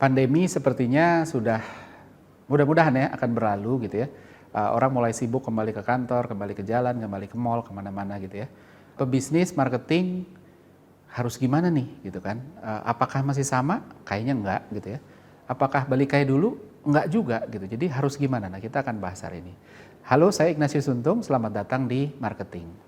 Pandemi sepertinya sudah mudah-mudahan ya akan berlalu gitu ya. Orang mulai sibuk kembali ke kantor, kembali ke jalan, kembali ke mall, kemana-mana gitu ya. Pebisnis, marketing harus gimana nih gitu kan. Apakah masih sama? Kayaknya enggak gitu ya. Apakah balik kayak dulu? Enggak juga gitu. Jadi harus gimana? Nah, kita akan bahas hari ini. Halo, saya Ignatius Untung, selamat datang di Marketing.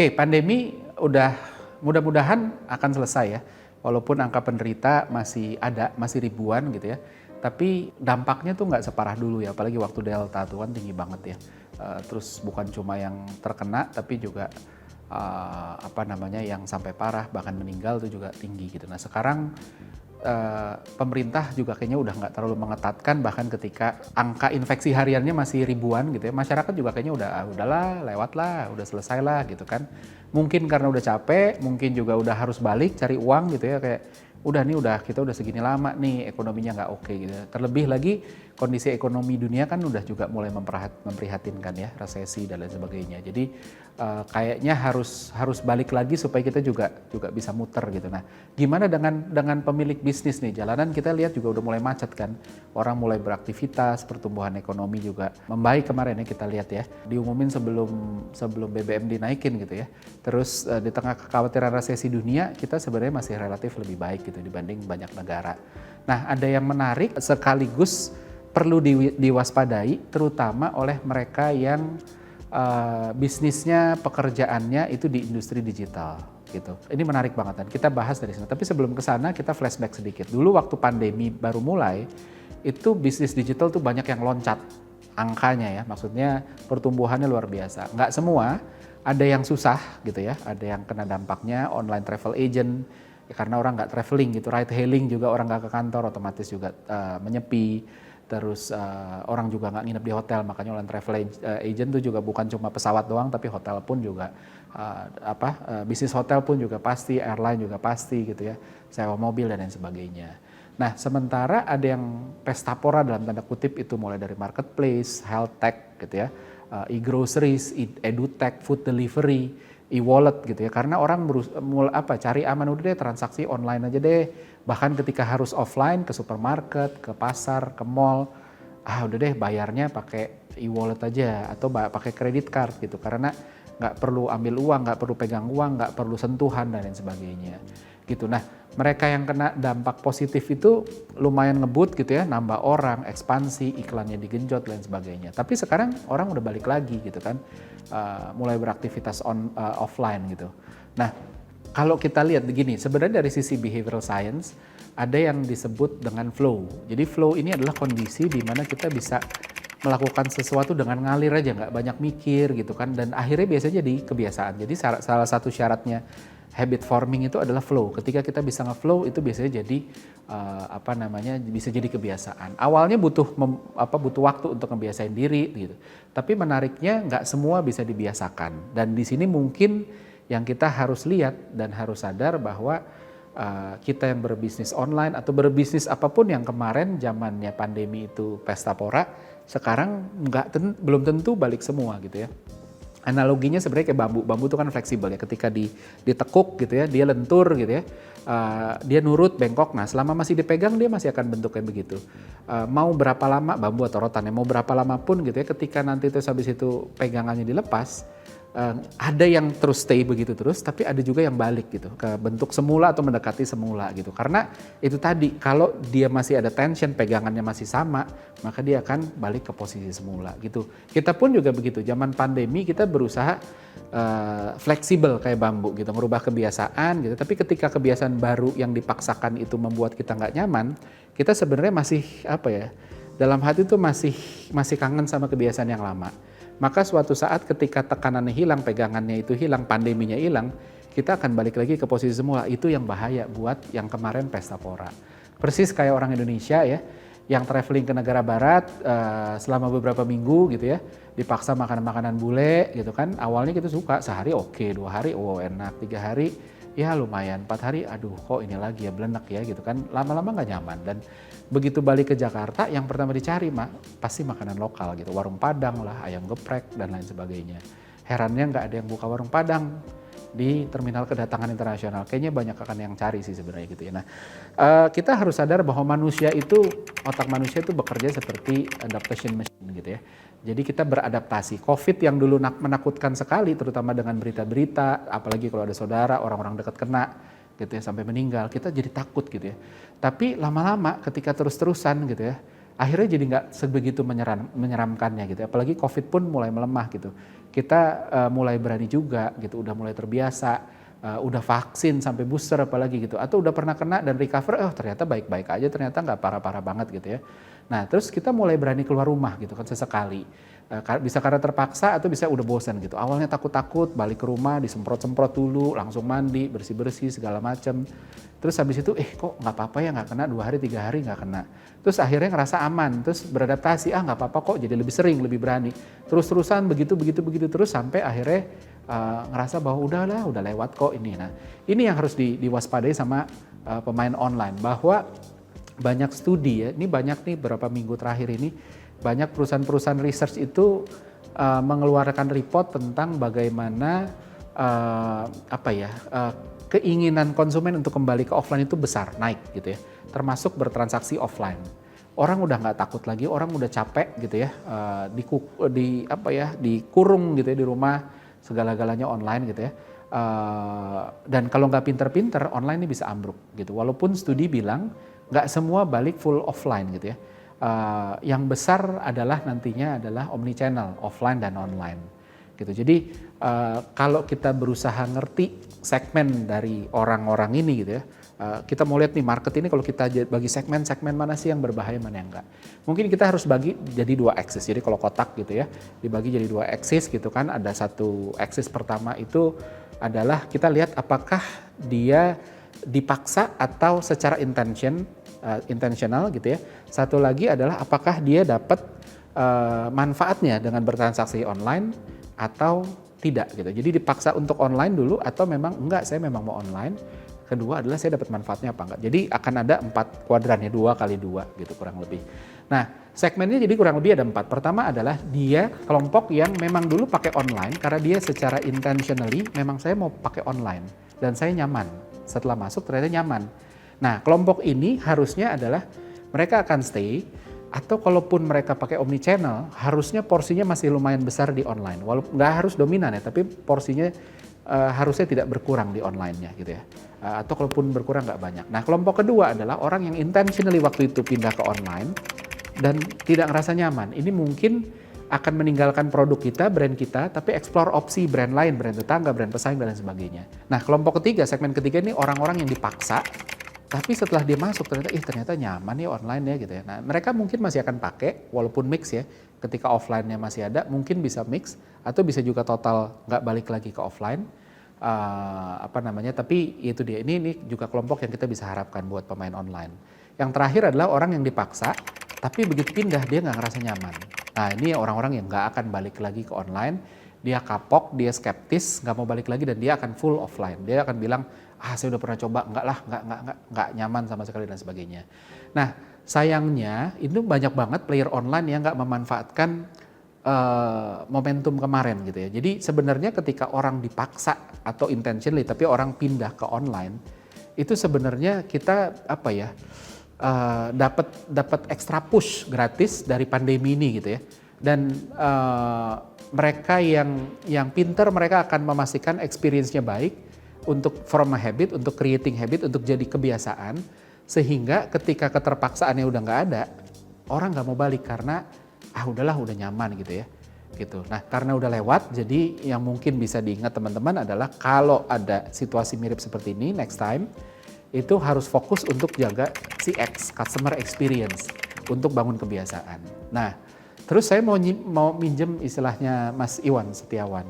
Oke, pandemi udah mudah-mudahan akan selesai ya. Walaupun angka penderita masih ada, masih ribuan gitu ya. Tapi dampaknya tuh nggak separah dulu ya, apalagi waktu Delta tuh kan tinggi banget ya. Terus bukan cuma yang terkena, tapi juga yang sampai parah bahkan meninggal tuh juga tinggi gitu. Nah sekarang pemerintah juga kayaknya udah nggak terlalu mengetatkan, bahkan ketika angka infeksi hariannya masih ribuan gitu ya, masyarakat juga kayaknya udahlah lewat lah, udah selesai lah gitu kan. Mungkin karena udah capek, mungkin juga udah harus balik cari uang gitu ya, kayak kita udah segini lama nih ekonominya nggak oke gitu. Terlebih lagi kondisi ekonomi dunia kan udah juga mulai memprihatinkan ya, resesi dan lain sebagainya. Jadi kayaknya harus balik lagi supaya kita juga bisa muter gitu. Nah, gimana dengan pemilik bisnis nih? Jalanan kita lihat juga udah mulai macet kan. Orang mulai beraktivitas, pertumbuhan ekonomi juga membaik kemarin ya kita lihat ya. Diumumin sebelum BBM dinaikin gitu ya. Terus di tengah kekhawatiran resesi dunia, kita sebenarnya masih relatif lebih baik gitu dibanding banyak negara. Nah, ada yang menarik sekaligus perlu diwaspadai terutama oleh mereka yang bisnisnya, pekerjaannya itu di industri digital gitu. Ini menarik banget dan kita bahas dari sini. Tapi sebelum ke sana kita flashback sedikit. Dulu waktu pandemi baru mulai, itu bisnis digital tuh banyak yang loncat angkanya ya. Maksudnya pertumbuhannya luar biasa. Nggak semua, ada yang susah gitu ya. Ada yang kena dampaknya online travel agent ya, karena orang nggak traveling gitu. Ride hailing juga orang nggak ke kantor, otomatis juga menyepi. Terus orang juga nggak nginep di hotel, makanya online travel agent tuh juga bukan cuma pesawat doang, tapi hotel pun juga bisnis hotel pun juga pasti, airline juga pasti gitu ya, sewa mobil dan lain sebagainya. Nah sementara ada yang pesta pora dalam tanda kutip itu mulai dari marketplace, health tech gitu ya, e-groceries, edutech, food delivery, e-wallet gitu ya, karena orang cari aman udah deh transaksi online aja deh. Bahkan ketika harus offline ke supermarket, ke pasar, ke mall, udah deh bayarnya pakai e-wallet aja atau pakai credit card gitu, karena nggak perlu ambil uang, nggak perlu pegang uang, nggak perlu sentuhan dan lain sebagainya gitu. Nah mereka yang kena dampak positif itu lumayan ngebut gitu ya, nambah orang, ekspansi, iklannya digenjot dan lain sebagainya. Tapi sekarang orang udah balik lagi gitu kan, mulai beraktivitas offline gitu. Nah kalau kita lihat begini, sebenarnya dari sisi behavioral science ada yang disebut dengan flow. Jadi flow ini adalah kondisi di mana kita bisa melakukan sesuatu dengan ngalir aja, nggak banyak mikir gitu kan, dan akhirnya biasanya jadi kebiasaan. Jadi salah satu syaratnya habit forming itu adalah flow. Ketika kita bisa nge-flow itu biasanya jadi bisa jadi kebiasaan. Awalnya butuh waktu untuk ngebiasain diri gitu. Tapi menariknya nggak semua bisa dibiasakan. Dan di sini mungkin yang kita harus lihat dan harus sadar bahwa kita yang berbisnis online atau berbisnis apapun yang kemarin zamannya pandemi itu pesta pora, sekarang belum tentu balik semua gitu ya. Analoginya sebenarnya kayak bambu itu kan fleksibel ya, ketika ditekuk gitu ya, dia lentur gitu ya, dia nurut bengkok. Nah selama masih dipegang dia masih akan bentuk kayak begitu. Mau berapa lama bambu atau rotan ya, mau berapa lama pun gitu ya, ketika nanti habis itu pegangannya dilepas, ada yang terus stay begitu terus, tapi ada juga yang balik gitu ke bentuk semula atau mendekati semula gitu. Karena itu tadi, kalau dia masih ada tension, pegangannya masih sama, maka dia akan balik ke posisi semula gitu. Kita pun juga begitu, zaman pandemi kita berusaha fleksibel kayak bambu gitu, merubah kebiasaan gitu. Tapi ketika kebiasaan baru yang dipaksakan itu membuat kita nggak nyaman, kita sebenarnya masih dalam hati tuh masih kangen sama kebiasaan yang lama. Maka suatu saat ketika tekanannya hilang, pegangannya itu hilang, pandeminya hilang, kita akan balik lagi ke posisi semula. Itu yang bahaya buat yang kemarin pesta pora. Persis kayak orang Indonesia ya, yang traveling ke negara barat selama beberapa minggu gitu ya, dipaksa makanan-makanan bule gitu kan. Awalnya kita suka, sehari oke, 2 hari oh enak, 3 hari ya lumayan, 4 hari aduh kok ini lagi ya belenek ya gitu kan. Lama-lama nggak nyaman dan begitu balik ke Jakarta yang pertama dicari pasti makanan lokal gitu, warung Padang lah, ayam geprek dan lain sebagainya. Herannya nggak ada yang buka warung Padang di terminal kedatangan internasional. Kayaknya banyak akan yang cari sih sebenarnya gitu ya. Nah, kita harus sadar bahwa otak manusia itu bekerja seperti adaptation machine gitu ya. Jadi kita beradaptasi. COVID yang dulu menakutkan sekali, terutama dengan berita-berita, apalagi kalau ada saudara, orang-orang dekat kena gitu ya, sampai meninggal, kita jadi takut gitu ya. Tapi lama-lama ketika terus-terusan gitu ya, akhirnya jadi nggak sebegitu menyeramkannya gitu. Apalagi COVID pun mulai melemah gitu. Kita mulai berani juga gitu, udah mulai terbiasa, udah vaksin sampai booster apalagi gitu. Atau udah pernah kena dan recover, ternyata baik-baik aja, ternyata nggak parah-parah banget gitu ya. Nah terus kita mulai berani keluar rumah gitu kan sesekali. Bisa karena terpaksa atau bisa udah bosan gitu. Awalnya takut-takut, balik ke rumah disemprot-semprot dulu, langsung mandi, bersih-bersih segala macem. Terus habis itu kok nggak apa-apa ya nggak kena 2 hari 3 hari nggak kena. Terus akhirnya ngerasa aman, terus beradaptasi, nggak apa-apa kok, jadi lebih sering, lebih berani. Terus-terusan begitu terus sampai akhirnya ngerasa bahwa udahlah, udah lewat kok ini. Nah ini yang harus diwaspadai sama pemain online, bahwa banyak studi ya, ini banyak nih beberapa minggu terakhir ini, banyak perusahaan-perusahaan research itu mengeluarkan report tentang bagaimana keinginan konsumen untuk kembali ke offline itu besar, naik gitu ya, termasuk bertransaksi offline. Orang udah nggak takut lagi, orang udah capek gitu ya, dikurung gitu ya di rumah, segala-galanya online gitu ya. Dan kalau nggak pinter-pinter, online ini bisa ambruk gitu. Walaupun studi bilang nggak semua balik full offline gitu ya. Yang besar adalah nantinya adalah omnichannel, offline dan online gitu. Jadi kalau kita berusaha ngerti segmen dari orang-orang ini gitu ya, kita mau lihat nih market ini, kalau kita bagi segmen mana sih yang berbahaya, mana yang enggak. Mungkin kita harus bagi jadi 2 axis. Jadi kalau kotak gitu ya, dibagi jadi 2 axis gitu kan. Ada satu axis pertama itu adalah kita lihat apakah dia dipaksa atau secara intentional gitu ya. Satu lagi adalah apakah dia dapat manfaatnya dengan bertransaksi online atau tidak gitu. Jadi dipaksa untuk online dulu atau memang enggak, saya memang mau online. Kedua adalah saya dapat manfaatnya apa enggak. Jadi akan ada 4 kuadran ya, 2 kali 2 gitu kurang lebih. Nah segmennya jadi kurang lebih ada 4. Pertama adalah dia kelompok yang memang dulu pakai online karena dia secara intentionally memang saya mau pakai online dan saya nyaman. Setelah masuk ternyata nyaman. Nah kelompok ini harusnya adalah mereka akan stay, atau kalaupun mereka pakai omnichannel harusnya porsinya masih lumayan besar di online. Walaupun nggak harus dominan ya, tapi porsinya harusnya tidak berkurang di online-nya gitu ya. Atau kalaupun berkurang nggak banyak. Nah kelompok kedua adalah orang yang intentionally waktu itu pindah ke online dan tidak ngerasa nyaman. Ini mungkin akan meninggalkan produk kita, brand kita, tapi explore opsi brand lain, brand tetangga, brand pesaing dan lain sebagainya. Nah kelompok ketiga, segmen ketiga ini orang-orang yang dipaksa, tapi setelah dia masuk ternyata nyaman ya online ya gitu ya. Nah mereka mungkin masih akan pakai walaupun mix ya, ketika offline-nya masih ada mungkin bisa mix atau bisa juga total nggak balik lagi ke offline. Tapi itu dia, ini juga kelompok yang kita bisa harapkan buat pemain online. Yang terakhir adalah orang yang dipaksa tapi begitu pindah dia nggak ngerasa nyaman. Nah ini orang-orang yang nggak akan balik lagi ke online, dia kapok, dia skeptis, nggak mau balik lagi dan dia akan full offline. Dia akan bilang saya udah pernah coba, nggak nyaman sama sekali dan sebagainya. Nah sayangnya itu banyak banget player online yang nggak memanfaatkan momentum kemarin gitu ya. Jadi sebenarnya ketika orang dipaksa atau intentionally tapi orang pindah ke online, itu sebenarnya kita dapat extra push gratis dari pandemi ini gitu ya. Dan mereka yang pinter, mereka akan memastikan experience-nya baik untuk from a habit, untuk creating habit, untuk jadi kebiasaan, sehingga ketika keterpaksaannya udah nggak ada, orang nggak mau balik karena udahlah, udah nyaman gitu ya. Gitu. Nah karena udah lewat, jadi yang mungkin bisa diingat teman-teman adalah kalau ada situasi mirip seperti ini next time, itu harus fokus untuk jaga CX, customer experience, untuk bangun kebiasaan. Nah terus saya mau minjem istilahnya Mas Iwan Setiawan,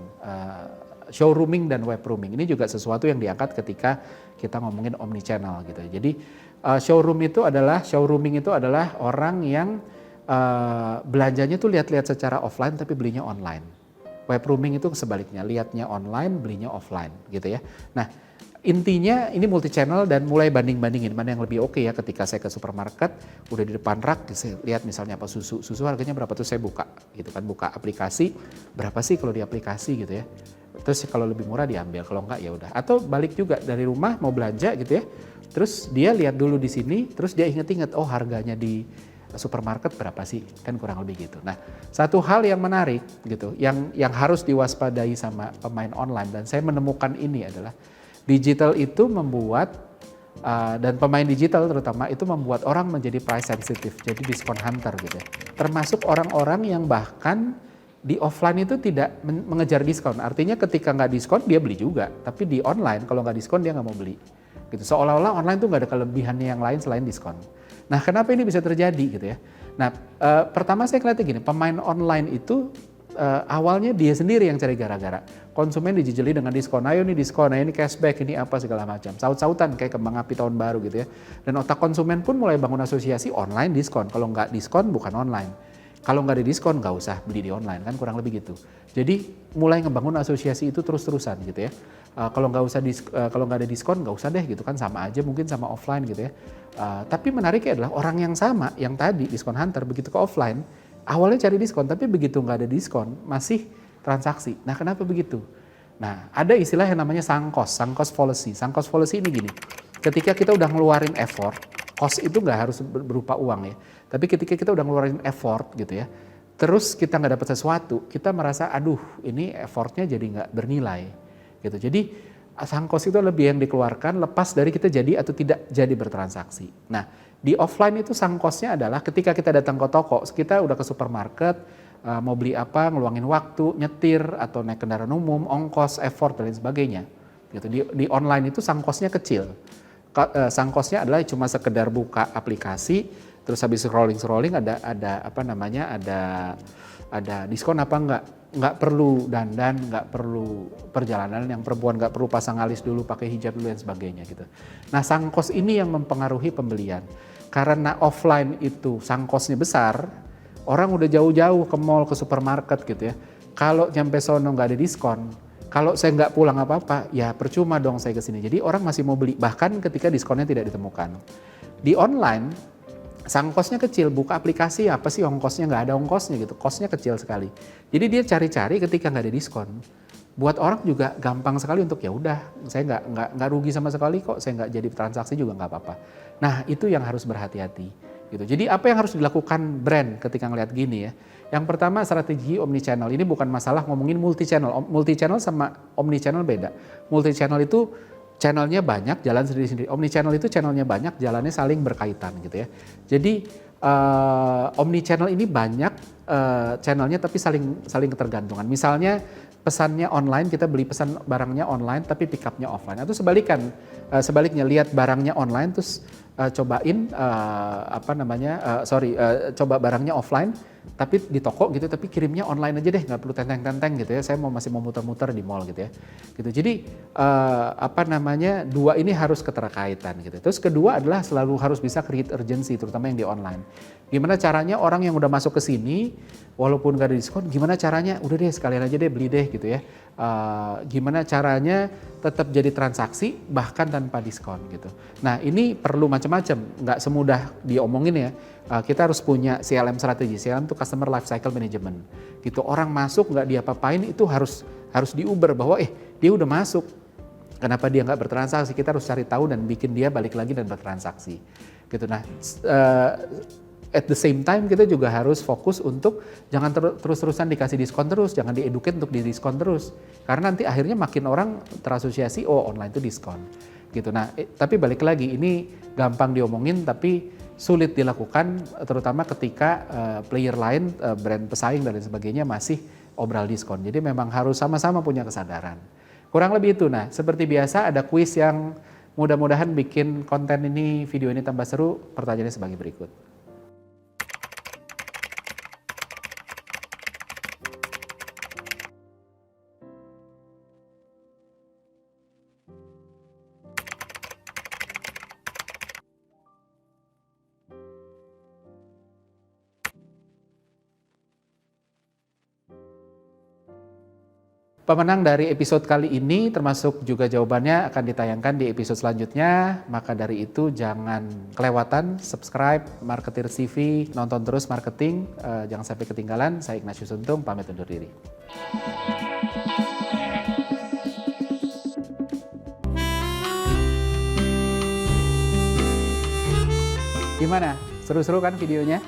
showrooming dan web rooming. Ini juga sesuatu yang diangkat ketika kita ngomongin omnichannel gitu. Jadi Showrooming itu adalah orang yang belanjanya tuh lihat-lihat secara offline tapi belinya online. Web rooming itu sebaliknya, lihatnya online, belinya offline gitu ya. Nah, intinya ini multi channel dan mulai banding-bandingin mana yang lebih oke ya. Ketika saya ke supermarket, udah di depan rak, saya lihat misalnya apa susu harganya berapa tuh saya buka gitu kan, buka aplikasi, berapa sih kalau di aplikasi gitu ya. Terus kalau lebih murah diambil, kalau enggak ya udah. Atau balik juga dari rumah mau belanja gitu ya. Terus dia lihat dulu di sini, terus dia inget-inget, oh harganya di supermarket berapa sih, kan kurang lebih gitu. Nah, satu hal yang menarik gitu, yang harus diwaspadai sama pemain online dan saya menemukan ini adalah digital itu membuat dan pemain digital terutama itu membuat orang menjadi price sensitive, jadi diskon hunter gitu ya. Termasuk orang-orang yang bahkan di offline itu tidak mengejar diskon. Artinya ketika nggak diskon dia beli juga, tapi di online kalau nggak diskon dia nggak mau beli. Gitu. Seolah-olah online tuh nggak ada kelebihannya yang lain selain diskon. Nah, kenapa ini bisa terjadi gitu ya? Nah, pertama saya kelihatan gini, pemain online itu awalnya dia sendiri yang cari gara-gara. Konsumen dijejeli dengan diskon, ayo nih diskon, ayo ini cashback, ini apa segala macam. Saut-sautan kayak kembang api tahun baru gitu ya. Dan otak konsumen pun mulai bangun asosiasi online diskon. Kalau nggak diskon bukan online. Kalau nggak ada diskon nggak usah beli di online, kan kurang lebih gitu. Jadi mulai ngebangun asosiasi itu terus-terusan gitu ya. Kalau nggak ada diskon nggak usah deh gitu kan, sama aja mungkin sama offline gitu ya. Tapi menariknya adalah orang yang sama yang tadi diskon hunter begitu ke offline awalnya cari diskon, tapi begitu nggak ada diskon masih transaksi. Nah, kenapa begitu? Nah, ada istilah yang namanya sunk cost fallacy. Sunk cost fallacy ini gini, ketika kita udah ngeluarin effort, cost itu nggak harus berupa uang ya, tapi ketika kita udah ngeluarin effort gitu ya, terus kita nggak dapat sesuatu, kita merasa aduh ini effortnya jadi nggak bernilai gitu. Jadi sunk cost itu lebih yang dikeluarkan lepas dari kita jadi atau tidak jadi bertransaksi. Nah, di offline itu sunk cost-nya adalah ketika kita datang ke toko, kita udah ke supermarket, mau beli apa, ngeluangin waktu, nyetir, atau naik kendaraan umum, ongkos, effort, dan lain sebagainya. Gitu. Di online itu sunk cost-nya kecil. Sunk cost-nya adalah cuma sekedar buka aplikasi, terus habis scrolling ada diskon apa nggak perlu dandan, nggak perlu perjalanan, yang perempuan nggak perlu pasang alis dulu, pakai hijab dulu dan sebagainya gitu. Nah, sunk cost ini yang mempengaruhi pembelian. Karena offline itu sunk cost-nya besar, orang udah jauh-jauh ke mall, ke supermarket gitu ya. Kalau nyampe sono nggak ada diskon, kalau saya nggak pulang apa-apa, ya percuma dong saya kesini. Jadi orang masih mau beli, bahkan ketika diskonnya tidak ditemukan. Di online, sunk cost-nya kecil, buka aplikasi apa sih ongkosnya, nggak ada ongkosnya gitu, cost-nya kecil sekali. Jadi dia cari-cari ketika nggak ada diskon. Buat orang juga gampang sekali untuk ya udah, saya nggak rugi sama sekali kok, saya nggak jadi transaksi juga nggak apa-apa. Nah, itu yang harus berhati-hati gitu. Jadi apa yang harus dilakukan brand ketika ngelihat gini ya? Yang pertama strategi omnichannel. Ini bukan masalah ngomongin multi-channel. Multi-channel sama omnichannel beda. Multi-channel itu channelnya banyak, jalan sendiri-sendiri. Omnichannel itu channelnya banyak, jalannya saling berkaitan gitu ya. Jadi omnichannel ini banyak channelnya tapi saling ketergantungan. Misalnya pesannya online, kita beli pesan barangnya online tapi pick up-nya offline. Atau sebaliknya lihat barangnya online terus coba barangnya offline tapi di toko gitu, tapi kirimnya online aja deh, nggak perlu tenteng-tenteng gitu ya, saya masih mau muter-muter di mall gitu ya gitu. Jadi dua ini harus keterkaitan gitu. Terus kedua adalah selalu harus bisa create urgency, terutama yang di online. Gimana caranya orang yang udah masuk ke sini walaupun gak ada diskon, gimana caranya udah deh sekalian aja deh beli deh gitu ya. Gimana caranya tetap jadi transaksi bahkan tanpa diskon gitu. Nah, ini perlu macam-macam, nggak semudah diomongin ya. Kita harus punya CLM strategi. CLM itu Customer Life Cycle Management. Gitu, orang masuk nggak diapa-apain itu harus diuber bahwa dia udah masuk. Kenapa dia nggak bertransaksi? Kita harus cari tahu dan bikin dia balik lagi dan bertransaksi. Gitu. Nah, at the same time kita juga harus fokus untuk jangan terus-terusan dikasih diskon terus, jangan dieduket untuk di diskon terus. Karena nanti akhirnya makin orang terasosiasi, oh online itu diskon. Gitu. Nah, tapi balik lagi ini gampang diomongin tapi sulit dilakukan, terutama ketika player lain, brand pesaing dan lain sebagainya masih obral diskon. Jadi memang harus sama-sama punya kesadaran. Kurang lebih itu. Nah, seperti biasa ada kuis yang mudah-mudahan bikin konten ini, video ini tambah seru. Pertanyaannya sebagai berikut. Pemenang dari episode kali ini termasuk juga jawabannya akan ditayangkan di episode selanjutnya. Maka dari itu jangan kelewatan subscribe Marketeers TV, nonton terus marketing, jangan sampai ketinggalan. Saya Ignatius Untung, pamit undur diri. Gimana? Seru-seru kan videonya?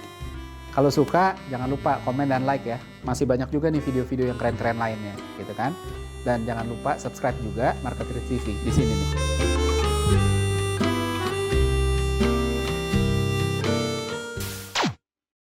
Kalau suka, jangan lupa komen dan like ya. Masih banyak juga nih video-video yang keren-keren lainnya, gitu kan? Dan jangan lupa subscribe juga Marketeers TV di sini nih.